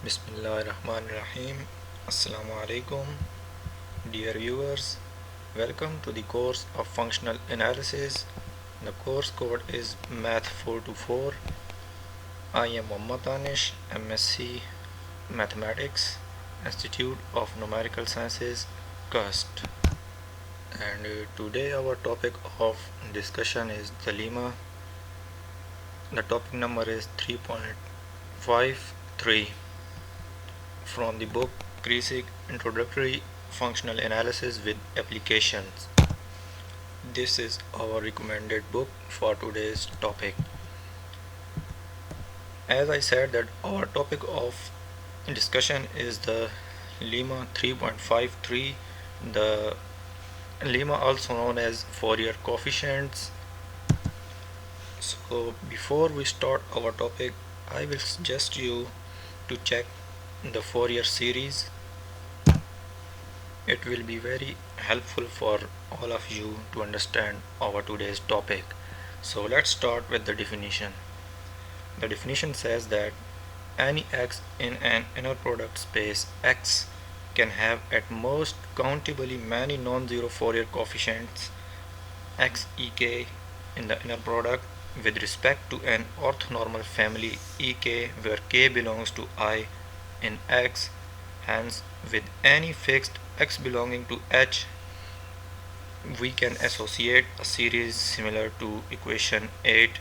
Bismillahirrahmanirrahim. Assalamu alaikum, dear viewers. Welcome to the course of functional analysis. The course code is Math 424. I am Muhammad Danish, MSc Mathematics, Institute of Numerical Sciences, CUST. And today our topic of discussion is the lemma. The topic number is 3.53 from the book Basic Introductory Functional Analysis with Applications. This is our recommended book for today's topic. As I said that our topic of discussion is the lemma 3.53, the lemma also known as Fourier coefficients. So before we start our topic, I will suggest you to check the Fourier series. It will be very helpful for all of you to understand our today's topic. So let's start with the definition. The definition says that any x in an inner product space X can have at most countably many non-zero Fourier coefficients x ek in the inner product with respect to an orthonormal family ek where k belongs to I in X. Hence, with any fixed x belonging to H, we can associate a series similar to equation 8,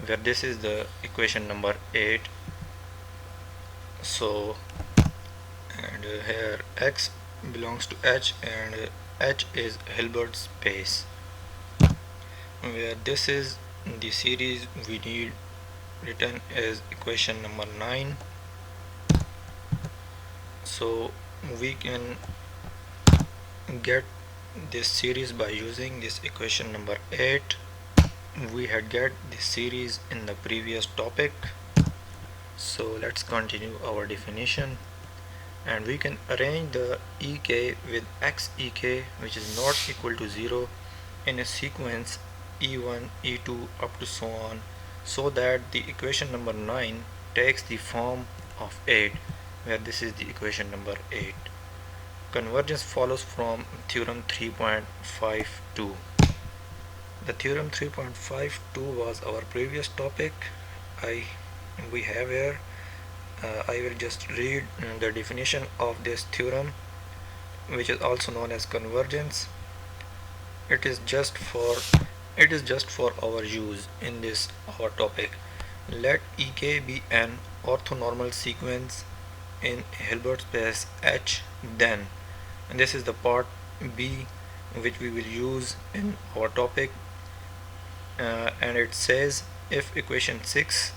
where this is the equation number 8. So, and here x belongs to H and H is Hilbert space, where this is the series we need written as equation number 9. So we can get this series by using this equation number 8. We had get this series in the previous topic. So let's continue our definition, and we can arrange the ek with x ek which is not equal to 0 in a sequence e1 e2 up to so on, so that the equation number 9 takes the form of 8, where this is the equation number 8. Convergence follows from theorem 3.52. The theorem 3.52 was our previous topic. We have here. I will just read the definition of this theorem, which is also known as convergence. It is just for our use in this our topic. Let ek be an orthonormal sequence in Hilbert space H, then, and this is the part B which we will use in our topic, and it says if equation 6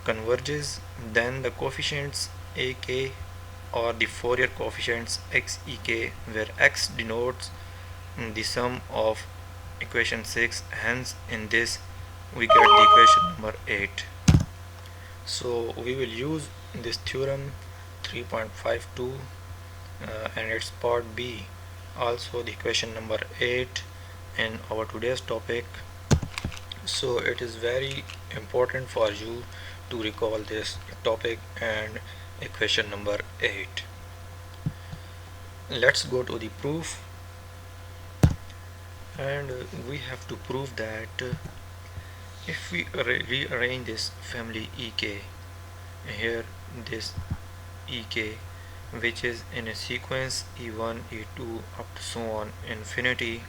converges, then the coefficients ak or the Fourier coefficients x ek, where x denotes the sum of equation 6, hence in this we get the equation number 8. So we will use this theorem 3.52 and its part B, also the equation number 8 in our today's topic. So it is very important for you to recall this topic and equation number 8. Let's go to the proof, and we have to prove that if we rearrange this family ek, here this ek which is in a sequence e1 e2 up to so on infinity,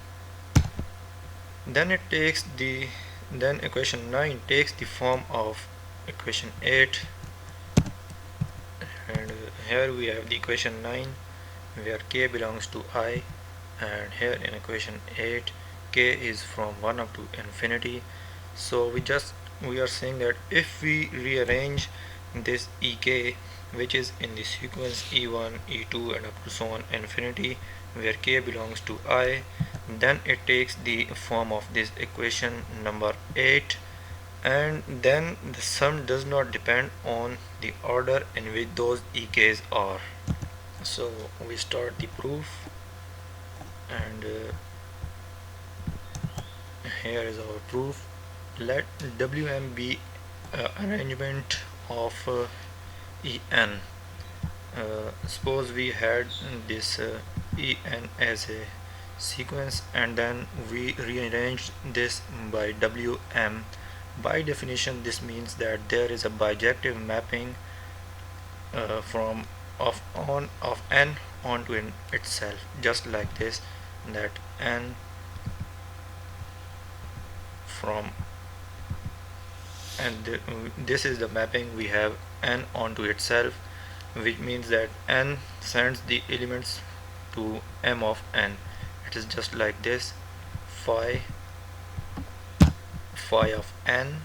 then equation 9 takes the form of equation 8, and here we have the equation 9 where k belongs to I, and here in equation 8 k is from 1 up to infinity. So we are saying that if we rearrange this ek which is in the sequence e1 e2 and up to so on infinity, where k belongs to I, then it takes the form of this equation number 8, and then the sum does not depend on the order in which those ek's are. So we start the proof, and here is our proof. Let Wm be arrangement of En, Suppose we had this en as a sequence and then we rearranged this by wm. By definition, this means that there is a bijective mapping from of n onto itself, just like this, that n from, and this is the mapping we have, n onto itself, which means that n sends the elements to m of n. It is just like this: phi of n,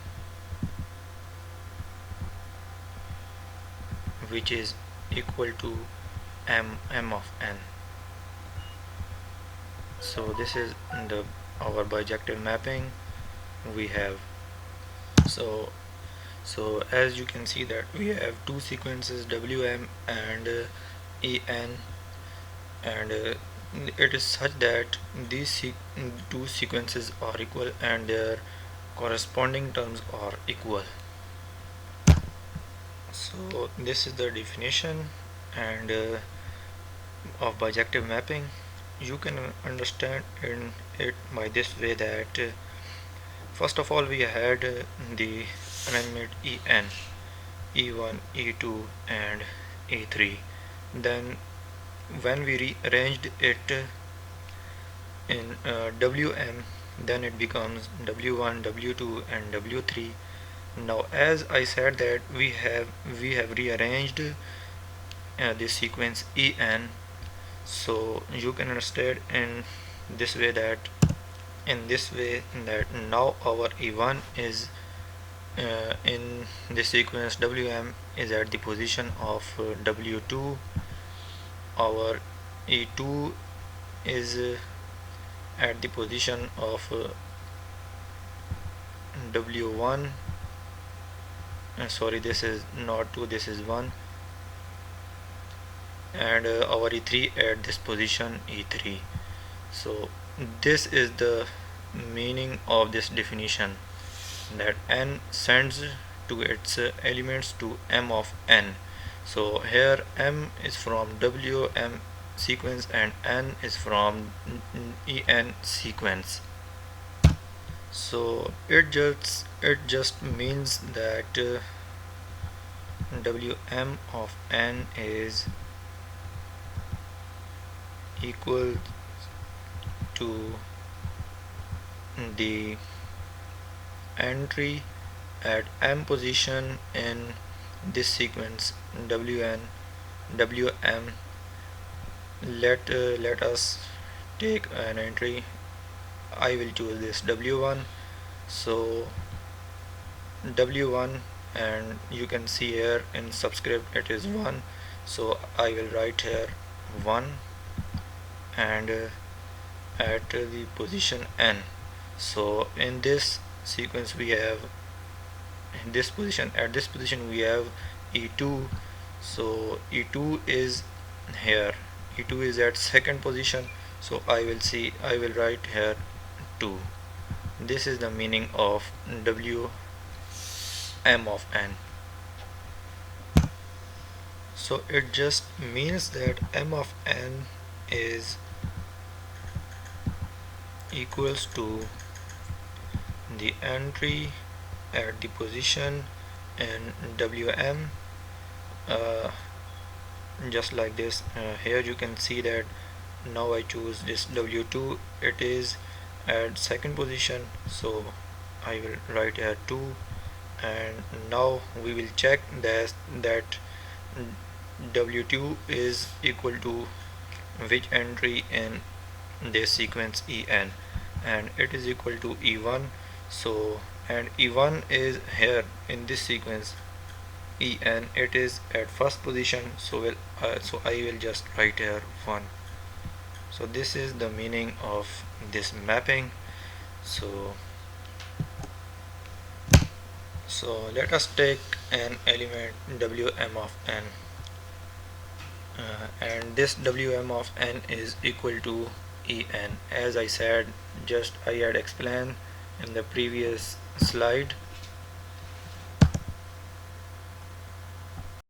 which is equal to m of n. So this is the our bijective mapping we have. So as you can see that we have two sequences, wm and en, and it is such that these two sequences are equal and their corresponding terms are equal. So this is the definition and of bijective mapping. You can understand in it by this way that first of all we had the arrangement en, e1, e2 and e3. Then when we rearranged it in wm, then it becomes w1, w2 and w3. Now as I said that we have rearranged the sequence en, so you can understand in this way that now our e1 is in the sequence wm is at the position of w2, our e2 is at the position of w1, sorry, this is not 2, this is 1, and our e3 at this position e3. So this is the meaning of this definition, that n sends to its elements to m of n. So here m is from wm sequence and n is from en sequence. So it just means that wm of n is equal to the entry at m position in this sequence wn wm. Let us take an entry. I will choose this w1. So w1, and you can see here in subscript it is 1, so I will write here 1 and at the position n. So in this sequence we have in this position, at this position we have e2, so e2 is here, e2 is at second position, so I will write here 2. This is the meaning of w m of n. So it just means that m of n is equals to the entry at the position in wm, just like this. Here you can see that now I choose this w2, it is at second position, so I will write here 2, and now we will check that w2 is equal to which entry in this sequence en, and it is equal to e1. So and e1 is here in this sequence en, it is at first position, so I will just write here 1. So this is the meaning of this mapping. So let us take an element wm of n, and this wm of n is equal to en. As I said, just I had explained in the previous slide,